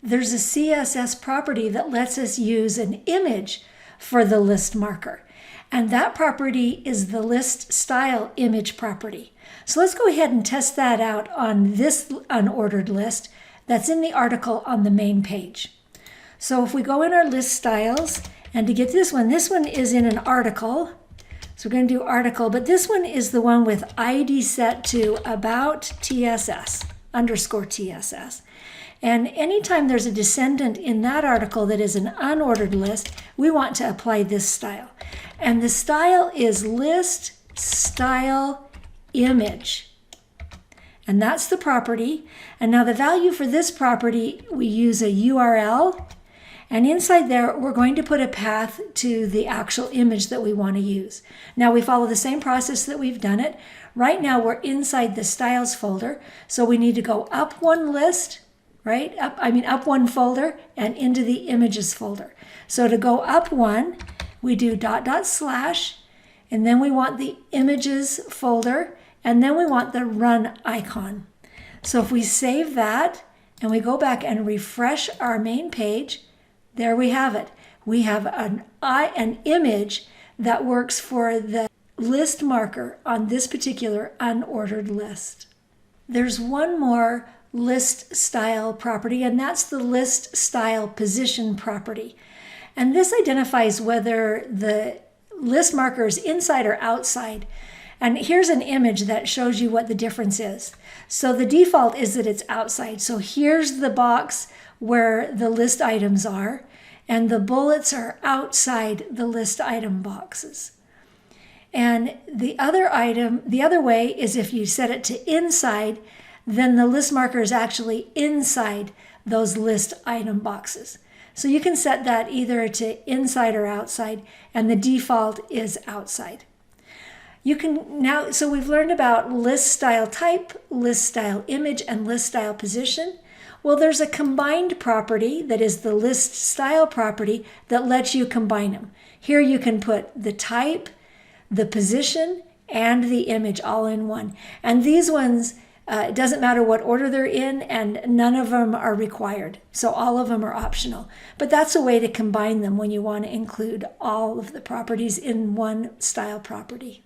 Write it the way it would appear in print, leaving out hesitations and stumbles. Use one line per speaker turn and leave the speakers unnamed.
there's a CSS property that lets us use an image for the list marker. And that property is the list style image property. So let's go ahead and test that out on this unordered list that's in the article on the main page. So if we go in our list styles, and to get this one is in an article. So we're going to do article, but this one is the one with ID set to about TSS, underscore TSS. And anytime there's a descendant in that article that is an unordered list, we want to apply this style. And the style is list style image. And that's the property. And now the value for this property, we use a URL. And inside there, we're going to put a path to the actual image that we want to use. Now we follow the same process that we've done it. Right now we're inside the styles folder. So we need to go up one list, right? Up one folder and into the images folder. So to go up one, we do .. and then we want the images folder, and then we want the run icon. So if we save that and we go back and refresh our main page, there we have it. We have an image that works for the list marker on this particular unordered list. There's one more list style property, and that's the list style position property. And this identifies whether the list marker is inside or outside. And here's an image that shows you what the difference is. So the default is that it's outside. So here's the box where the list items are, and the bullets are outside the list item boxes. And the other way is if you set it to inside, then the list marker is actually inside those list item boxes. So you can set that either to inside or outside, and the default is outside. You can now, so we've learned about list style type, list style image, and list style position. Well, there's a combined property that is the list style property that lets you combine them. Here you can put the type, the position, and the image all in one. And these ones, it doesn't matter what order they're in, and none of them are required. So all of them are optional. But that's a way to combine them when you want to include all of the properties in one style property.